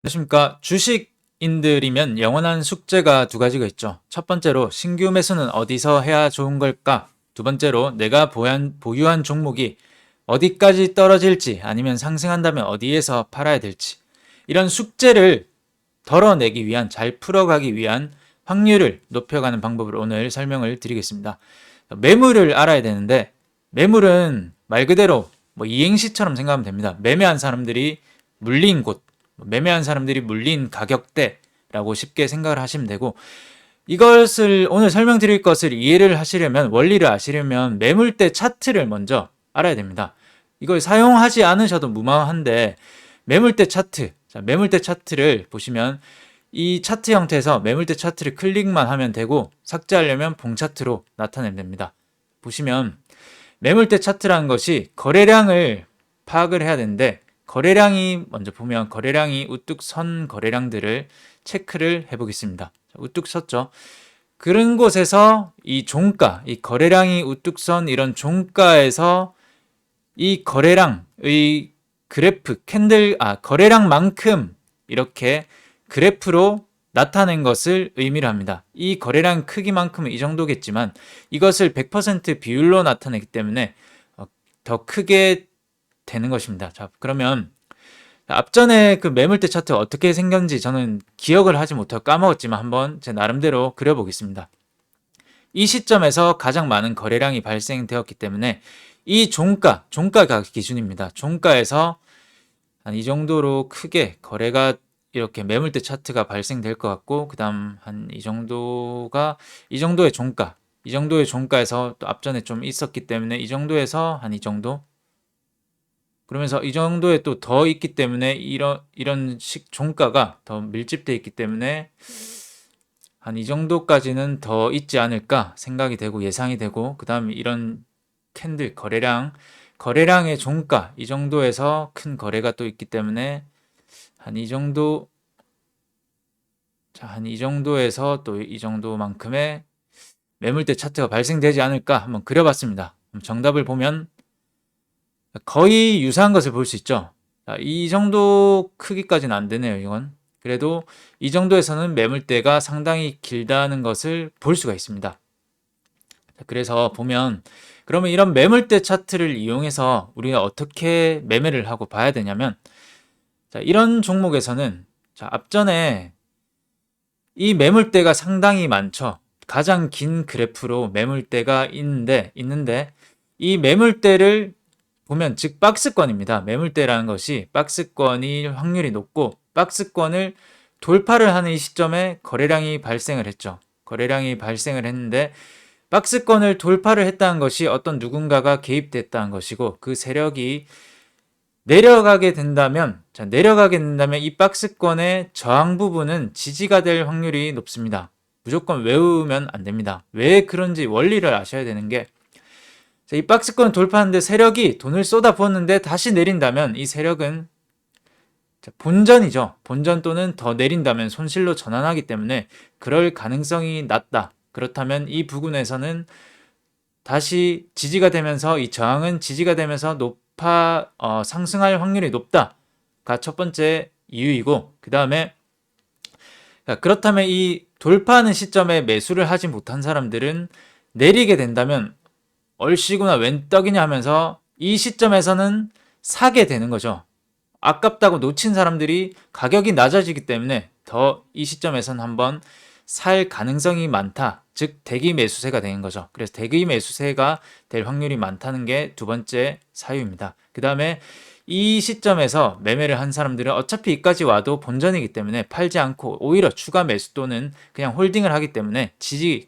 안녕하십니까. 주식인들이면 영원한 숙제가 두 가지가 있죠. 첫 번째로 신규 매수는 어디서 해야 좋은 걸까? 두 번째로 내가 보유한 종목이 어디까지 떨어질지 아니면 상승한다면 어디에서 팔아야 될지. 이런 숙제를 덜어내기 위한, 잘 풀어가기 위한 확률을 높여가는 방법을 오늘 설명을 드리겠습니다. 매물을 알아야 되는데, 매물은 말 그대로 이행시처럼 생각하면 됩니다. 매매한 사람들이 물린 곳, 매매한 사람들이 물린 가격대라고 쉽게 생각을 하시면 되고, 이것을 오늘 설명드릴 것을 이해를 하시려면, 원리를 아시려면 매물대 차트를 먼저 알아야 됩니다. 이걸 사용하지 않으셔도 무방한데, 매물대 차트, 자, 매물대 차트를 보시면 이 차트 형태에서 매물대 차트를 클릭만 하면 되고, 삭제하려면 봉 차트로 나타내면 됩니다. 보시면 매물대 차트라는 것이 거래량을 파악을 해야 되는데, 거래량이 먼저 보면 거래량이 우뚝 선 거래량들을 체크를 해보겠습니다. 우뚝 섰죠. 그런 곳에서 이 종가, 이 거래량이 우뚝 선 이런 종가에서 이 거래량의 그래프, 거래량만큼 이렇게 그래프로 나타낸 것을 의미를 합니다. 이 거래량 크기만큼은 이 정도겠지만 이것을 100% 비율로 나타내기 때문에 더 크게 되는 것입니다. 자, 그러면 앞전에 그 매물대 차트가 어떻게 생겼는지 저는 기억을 하지 못하고 까먹었지만 한번 제 나름대로 그려보겠습니다. 이 시점에서 가장 많은 거래량이 발생되었기 때문에 이 종가가 기준입니다. 종가에서 한 이 정도로 크게 거래가 이렇게 매물대 차트가 발생될 것 같고, 그 다음 한 이 정도의 종가에서 또 앞전에 좀 있었기 때문에 이 정도에서 한 이 정도, 그러면서 이 정도에 또 더 있기 때문에 이런 종가가 더 밀집되어 있기 때문에 한 이 정도까지는 더 있지 않을까 생각이 되고 예상이 되고, 그 다음 이런 캔들 거래량의 종가 이 정도에서 큰 거래가 또 있기 때문에 한 이 정도, 자, 한 이 정도에서 또 이 정도만큼의 매물대 차트가 발생되지 않을까 한번 그려봤습니다. 정답을 보면 거의 유사한 것을 볼 수 있죠. 자, 이 정도 크기까지는 안 되네요, 이건. 그래도 이 정도에서는 매물대가 상당히 길다는 것을 볼 수가 있습니다. 자, 그래서 보면 그러면 이런 매물대 차트를 이용해서 우리가 어떻게 매매를 하고 봐야 되냐면, 자, 이런 종목에서는 자, 앞전에 이 매물대가 상당히 많죠. 가장 긴 그래프로 매물대가 있는데 이 매물대를 보면 즉 박스권입니다. 매물대라는 것이 박스권이 확률이 높고, 박스권을 돌파를 하는 이 시점에 거래량이 발생을 했죠. 거래량이 발생을 했는데 박스권을 돌파를 했다는 것이 어떤 누군가가 개입됐다는 것이고, 그 세력이 내려가게 된다면 이 박스권의 저항 부분은 지지가 될 확률이 높습니다. 무조건 외우면 안 됩니다. 왜 그런지 원리를 아셔야 되는 게, 이 박스권 돌파하는데 세력이 돈을 쏟아 부었는데 다시 내린다면 이 세력은 본전이죠. 본전 또는 더 내린다면 손실로 전환하기 때문에 그럴 가능성이 낮다. 그렇다면 이 부분에서는 다시 지지가 되면서 이 저항은 지지가 되면서 상승할 확률이 높다가 첫 번째 이유이고, 그 다음에 그렇다면 이 돌파하는 시점에 매수를 하지 못한 사람들은 내리게 된다면 얼씨구나 웬 떡이냐 하면서 이 시점에서는 사게 되는 거죠. 아깝다고 놓친 사람들이 가격이 낮아지기 때문에 더 이 시점에서는 한번 살 가능성이 많다. 즉 대기 매수세가 되는 거죠. 그래서 대기 매수세가 될 확률이 많다는 게 두 번째 사유입니다. 그 다음에 이 시점에서 매매를 한 사람들은 어차피 이까지 와도 본전이기 때문에 팔지 않고 오히려 추가 매수 또는 그냥 홀딩을 하기 때문에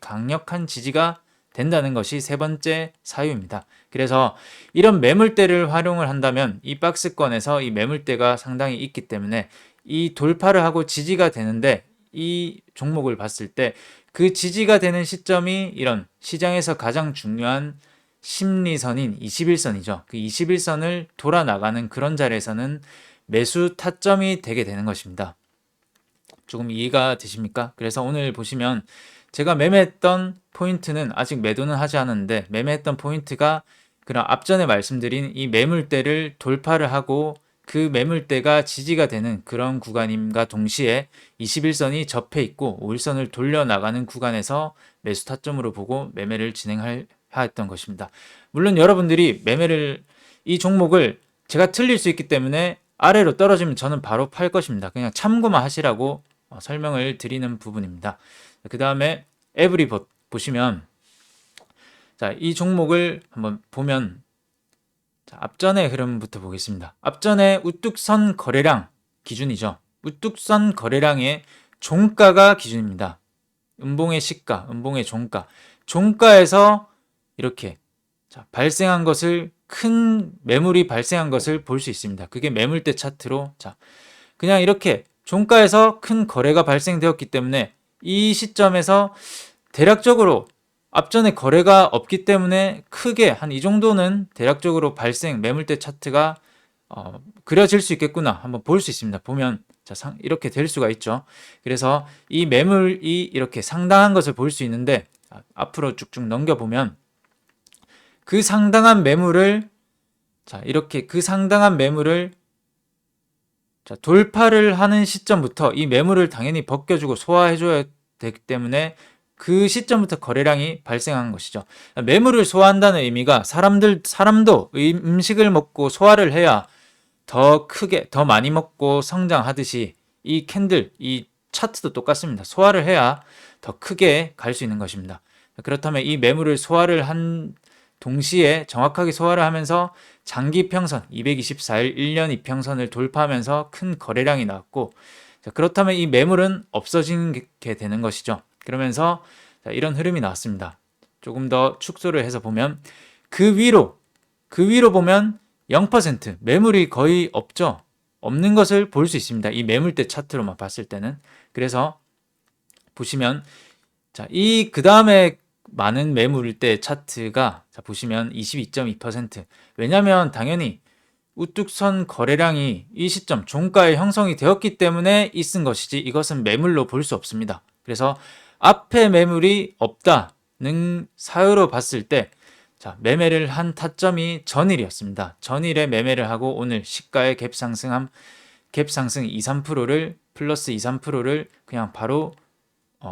강력한 지지가 된다는 것이 세 번째 사유입니다. 그래서 이런 매물대를 활용을 한다면 이 박스권에서 이 매물대가 상당히 있기 때문에 이 돌파를 하고 지지가 되는데, 이 종목을 봤을 때 그 지지가 되는 시점이 이런 시장에서 가장 중요한 심리선인 21선이죠. 그 21선을 돌아 나가는 그런 자리에서는 매수 타점이 되게 되는 것입니다. 조금 이해가 되십니까? 그래서 오늘 보시면 제가 매매했던 포인트는 아직 매도는 하지 않았는데, 매매했던 포인트가 그런 앞전에 말씀드린 이 매물대를 돌파를 하고 그 매물대가 지지가 되는 그런 구간임과 동시에 21선이 접해 있고 5일선을 돌려나가는 구간에서 매수 타점으로 보고 매매를 진행해야 했던 것입니다. 물론 여러분들이 매매를 이 종목을 제가 틀릴 수 있기 때문에 아래로 떨어지면 저는 바로 팔 것입니다. 그냥 참고만 하시라고 설명을 드리는 부분입니다. 그 다음에 에브리봇 보시면 자, 이 종목을 한번 보면 자, 앞전의 흐름부터 보겠습니다. 앞전에 우뚝선 거래량 기준이죠. 우뚝선 거래량의 종가가 기준입니다. 음봉의 시가, 음봉의 종가. 종가에서 이렇게 자, 발생한 것을 큰 매물이 발생한 것을 볼 수 있습니다. 그게 매물대 차트로 자, 그냥 이렇게 종가에서 큰 거래가 발생되었기 때문에 이 시점에서 대략적으로 앞전에 거래가 없기 때문에 크게 한 이 정도는 대략적으로 발생 매물대 차트가 그려질 수 있겠구나 한번 볼 수 있습니다. 보면 자, 이렇게 될 수가 있죠. 그래서 이 매물이 이렇게 상당한 것을 볼 수 있는데 앞으로 쭉쭉 넘겨보면 그 상당한 매물을 자, 이렇게 그 상당한 매물을 자, 돌파를 하는 시점부터 이 매물을 당연히 벗겨주고 소화해줘야 되기 때문에 그 시점부터 거래량이 발생한 것이죠. 매물을 소화한다는 의미가 사람도 음식을 먹고 소화를 해야 더 크게, 더 많이 먹고 성장하듯이 이 캔들, 이 차트도 똑같습니다. 소화를 해야 더 크게 갈 수 있는 것입니다. 그렇다면 이 매물을 소화를 한 동시에 정확하게 소화를 하면서 장기 평선 224일 1년 이평선을 돌파하면서 큰 거래량이 나왔고 자, 그렇다면 이 매물은 없어지게 되는 것이죠. 그러면서 자, 이런 흐름이 나왔습니다. 조금 더 축소를 해서 보면 그 위로 보면 0% 매물이 거의 없죠. 없는 것을 볼 수 있습니다. 이 매물대 차트로만 봤을 때는. 그래서 보시면 자, 이 그다음에 많은 매물대 차트가 자, 보시면 22.2%. 왜냐면 당연히 우뚝선 거래량이 이 시점 종가에 형성이 되었기 때문에 있은 것이지 이것은 매물로 볼 수 없습니다. 그래서 앞에 매물이 없다는 사유로 봤을 때 자, 매매를 한 타점이 전일이었습니다. 전일에 매매를 하고 오늘 시가의 갭 상승 2, 3%를 플러스 2, 3%를 그냥 바로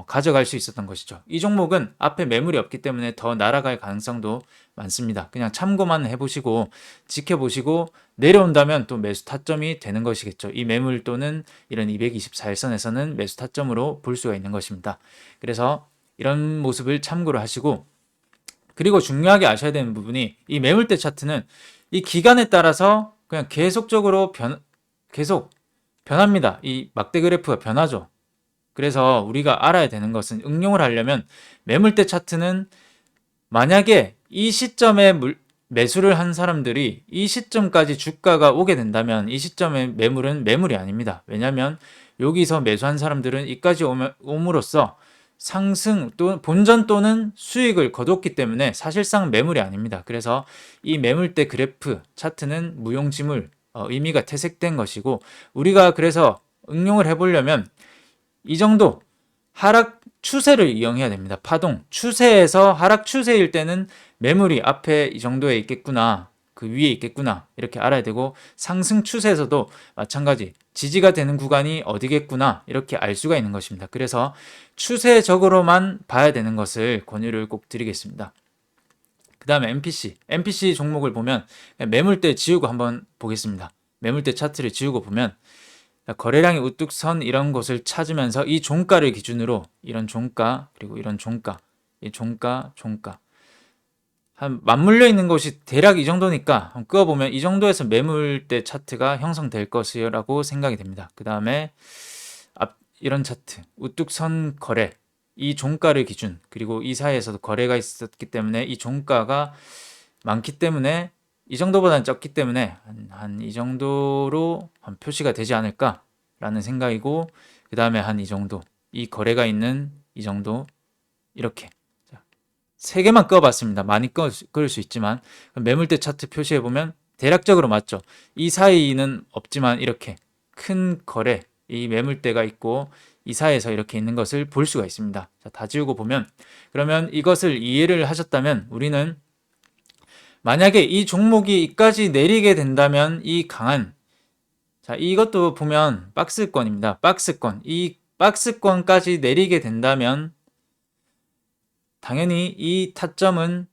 가져갈 수 있었던 것이죠. 이 종목은 앞에 매물이 없기 때문에 더 날아갈 가능성도 많습니다. 그냥 참고만 해보시고 지켜보시고 내려온다면 또 매수 타점이 되는 것이겠죠. 이 매물 또는 이런 224일선에서는 매수 타점으로 볼 수가 있는 것입니다. 그래서 이런 모습을 참고를 하시고 그리고 중요하게 아셔야 되는 부분이 이 매물대 차트는 이 기간에 따라서 그냥 계속적으로 계속 변합니다. 이 막대 그래프가 변하죠. 그래서 우리가 알아야 되는 것은 응용을 하려면 매물대 차트는 만약에 이 시점에 매수를 한 사람들이 이 시점까지 주가가 오게 된다면 이 시점의 매물은 매물이 아닙니다. 왜냐하면 여기서 매수한 사람들은 이까지 옴으로써 상승 또는 본전 또는 수익을 거뒀기 때문에 사실상 매물이 아닙니다. 그래서 이 매물대 그래프 차트는 무용지물 의미가 퇴색된 것이고 우리가 그래서 응용을 해보려면 이 정도 하락 추세를 이용해야 됩니다. 파동 추세에서 하락 추세일 때는 매물이 앞에 이 정도에 있겠구나 그 위에 있겠구나 이렇게 알아야 되고 상승 추세에서도 마찬가지 지지가 되는 구간이 어디겠구나 이렇게 알 수가 있는 것입니다. 그래서 추세적으로만 봐야 되는 것을 권유를 꼭 드리겠습니다. 그 다음에 MPC 종목을 보면 매물대 지우고 한번 보겠습니다. 매물대 차트를 지우고 보면 거래량이 우뚝 선 이런 곳을 찾으면서 이 종가를 기준으로 이런 종가 그리고 이런 종가 이 종가 한 맞물려 있는 곳이 대략 이 정도니까 한번 끄어보면 이 정도에서 매물대 차트가 형성될 것이라고 생각이 됩니다. 그 다음에 이런 차트 우뚝 선 거래 이 종가를 기준 그리고 이 사이에서도 거래가 있었기 때문에 이 종가가 많기 때문에 이 정도보다는 적기 때문에 한 이 정도로 한 표시가 되지 않을까 라는 생각이고 그 다음에 한 이 정도 이 거래가 있는 이 정도 이렇게 세 개만 꺼봤습니다. 많이 끌 수 있지만 매물대 차트 표시해보면 대략적으로 맞죠. 이 사이는 없지만 이렇게 큰 거래 이 매물대가 있고 이 사이에서 이렇게 있는 것을 볼 수가 있습니다. 자, 다 지우고 보면 그러면 이것을 이해를 하셨다면 우리는 만약에 이 종목이 이까지 내리게 된다면 이 강한 자, 이것도 보면 박스권입니다. 박스권. 이 박스권까지 내리게 된다면 당연히 이 타점은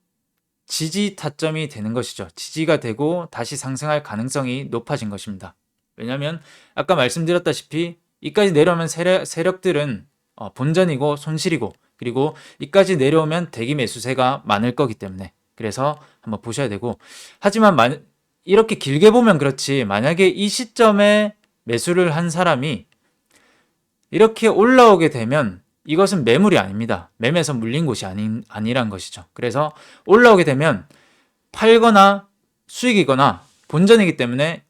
지지 타점이 되는 것이죠. 지지가 되고 다시 상승할 가능성이 높아진 것입니다. 왜냐하면 아까 말씀드렸다시피 이까지 내려오면 세력들은 본전이고 손실이고, 그리고 이까지 내려오면 대기 매수세가 많을 거기 때문에, 그래서 한번 보셔야 되고, 하지만 이렇게 길게 보면 그렇지, 만약에 이 시점에 매수를 한 사람이 이렇게 올라오게 되면 이것은 매물이 아닙니다. 매매에서 물린 곳이 아니란 것이죠. 그래서 올라오게 되면 팔거나 수익이거나 본전이기 때문에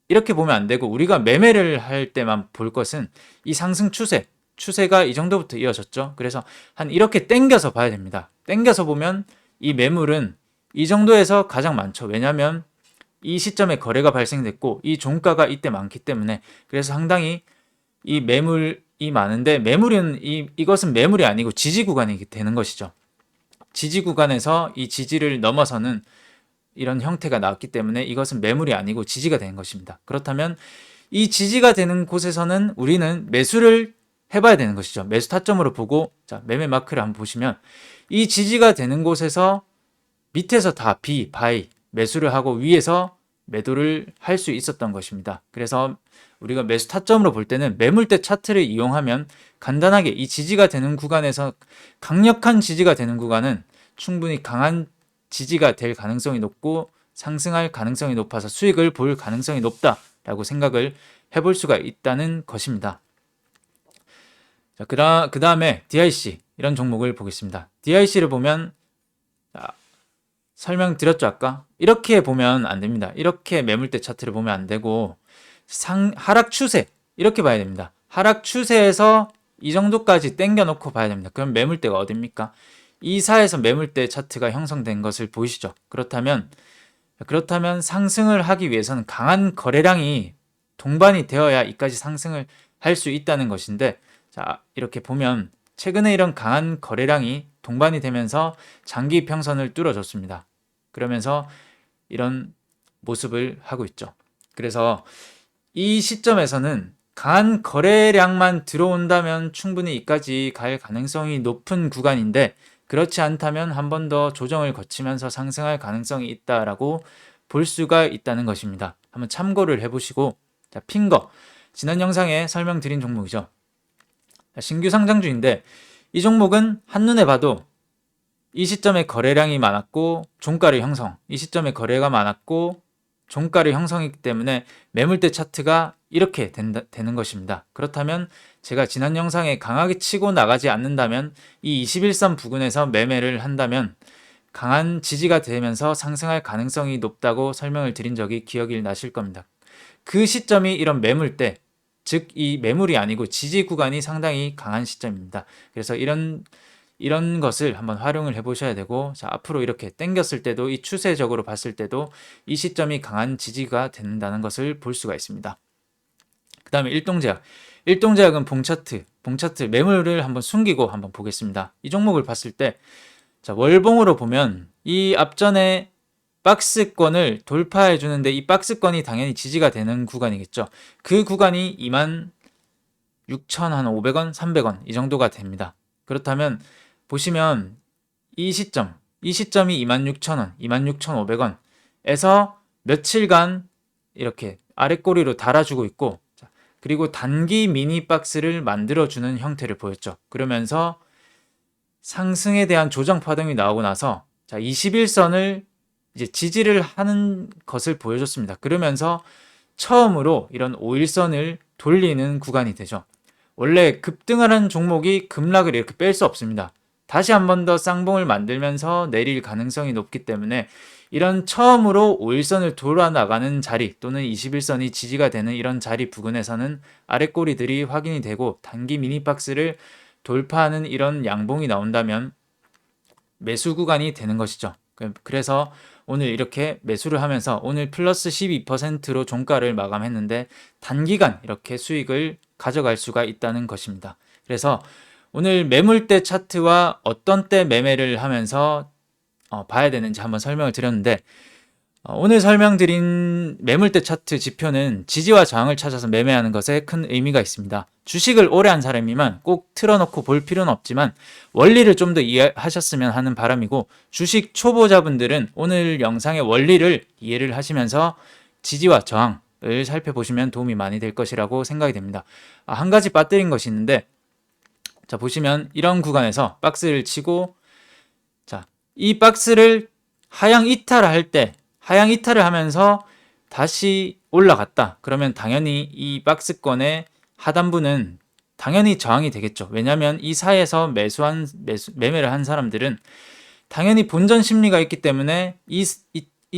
이렇게 보면 안 되고, 우리가 매매를 할 때만 볼 것은 이 상승 추세가 이 정도부터 이어졌죠. 그래서 한 이렇게 땡겨서 봐야 됩니다. 땡겨서 보면 이 매물은 이 정도에서 가장 많죠. 왜냐하면 이 시점에 거래가 발생됐고 이 종가가 이때 많기 때문에, 그래서 상당히 이 매물이 많은데, 이것은 매물이 아니고 지지 구간이 되는 것이죠. 지지 구간에서 이 지지를 넘어서는 이런 형태가 나왔기 때문에 이것은 매물이 아니고 지지가 되는 것입니다. 그렇다면 이 지지가 되는 곳에서는 우리는 매수를 해봐야 되는 것이죠. 매수 타점으로 보고, 자, 매매 마크를 한번 보시면 이 지지가 되는 곳에서 밑에서 다 바이 매수를 하고 위에서 매도를 할 수 있었던 것입니다. 그래서 우리가 매수 타점으로 볼 때는 매물대 차트를 이용하면 간단하게 이 지지가 되는 구간에서, 강력한 지지가 되는 구간은 충분히 강한 지지가 될 가능성이 높고 상승할 가능성이 높아서 수익을 볼 가능성이 높다라고 생각을 해볼 수가 있다는 것입니다. 자, 그 다음에 DIC, 이런 종목을 보겠습니다. DIC를 보면, 자, 설명드렸죠 아까? 이렇게 보면 안 됩니다. 이렇게 매물대 차트를 보면 안 되고 하락 추세, 이렇게 봐야 됩니다. 하락 추세에서 이 정도까지 땡겨 놓고 봐야 됩니다. 그럼 매물대가 어딥니까? 이 사에서 매물대 차트가 형성된 것을 보이시죠? 그렇다면 상승을 하기 위해서는 강한 거래량이 동반이 되어야 이까지 상승을 할 수 있다는 것인데, 자, 이렇게 보면 최근에 이런 강한 거래량이 동반이 되면서 장기 평선을 뚫어줬습니다. 그러면서 이런 모습을 하고 있죠. 그래서 이 시점에서는 강한 거래량만 들어온다면 충분히 이까지 갈 가능성이 높은 구간인데, 그렇지 않다면 한 번 더 조정을 거치면서 상승할 가능성이 있다라고 볼 수가 있다는 것입니다. 한번 참고를 해보시고, 자, 핑거, 지난 영상에 설명드린 종목이죠. 신규 상장주인데 이 종목은 한눈에 봐도 이 시점에 거래량이 많았고 종가를 형성, 이 시점에 거래가 많았고 종가를 형성했기 때문에 매물대 차트가 이렇게 되는 것입니다. 그렇다면 제가 지난 영상에 강하게 치고 나가지 않는다면 이 21선 부근에서 매매를 한다면 강한 지지가 되면서 상승할 가능성이 높다고 설명을 드린 적이 기억이 나실 겁니다. 그 시점이 이런 매물대, 즉 이 매물이 아니고 지지 구간이 상당히 강한 시점입니다. 그래서 이런 것을 한번 활용을 해보셔야 되고, 자, 앞으로 이렇게 땡겼을 때도 이 추세적으로 봤을 때도 이 시점이 강한 지지가 된다는 것을 볼 수가 있습니다. 그 다음에 일동제약은 봉차트 매물을 한번 숨기고 한번 보겠습니다. 이 종목을 봤을 때, 자, 월봉으로 보면 이 앞전에 박스권을 돌파해 주는데 이 박스권이 당연히 지지가 되는 구간이겠죠. 그 구간이 26,500원, 300원 이 정도가 됩니다. 그렇다면 보시면 이 시점이 26,000원, 26,500원에서 며칠간 이렇게 아랫꼬리로 달아주고 있고, 그리고 단기 미니 박스를 만들어주는 형태를 보였죠. 그러면서 상승에 대한 조정 파동이 나오고 나서, 자, 21선을 이제 지지를 하는 것을 보여줬습니다. 그러면서 처음으로 이런 5일선을 돌리는 구간이 되죠. 원래 급등을 하는 종목이 급락을 이렇게 뺄 수 없습니다. 다시 한 번 더 쌍봉을 만들면서 내릴 가능성이 높기 때문에 이런 처음으로 5일선을 돌아 나가는 자리 또는 21선이 지지가 되는 이런 자리 부근에서는 아랫꼬리들이 확인이 되고 단기 미니박스를 돌파하는 이런 양봉이 나온다면 매수 구간이 되는 것이죠. 그래서 오늘 이렇게 매수를 하면서 오늘 플러스 12%로 종가를 마감했는데 단기간 이렇게 수익을 가져갈 수가 있다는 것입니다. 그래서 오늘 매물대 차트와 어떤 때 매매를 하면서 봐야 되는지 한번 설명을 드렸는데, 오늘 설명드린 매물대 차트 지표는 지지와 저항을 찾아서 매매하는 것에 큰 의미가 있습니다. 주식을 오래 한 사람이면 꼭 틀어놓고 볼 필요는 없지만 원리를 좀 더 이해하셨으면 하는 바람이고, 주식 초보자분들은 오늘 영상의 원리를 이해를 하시면서 지지와 저항을 살펴보시면 도움이 많이 될 것이라고 생각이 됩니다. 한 가지 빠뜨린 것이 있는데, 자, 보시면 이런 구간에서 박스를 치고, 자, 이 박스를 하향 이탈할 때, 하향 이탈을 하면서 다시 올라갔다. 그러면 당연히 이 박스권의 하단부는 당연히 저항이 되겠죠. 왜냐하면 이 사이에서 매매를 한 사람들은 당연히 본전 심리가 있기 때문에 이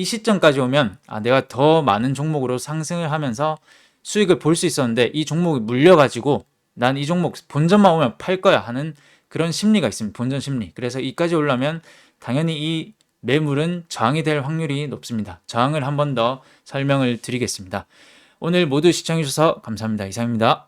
시점까지 오면 내가 더 많은 종목으로 상승을 하면서 수익을 볼 수 있었는데 이 종목이 물려가지고 난 이 종목 본전만 오면 팔 거야 하는 그런 심리가 있습니다. 본전 심리. 그래서 이까지 올라면 당연히 이 매물은 저항이 될 확률이 높습니다. 저항을 한 번 더 설명을 드리겠습니다. 오늘 모두 시청해주셔서 감사합니다. 이상입니다.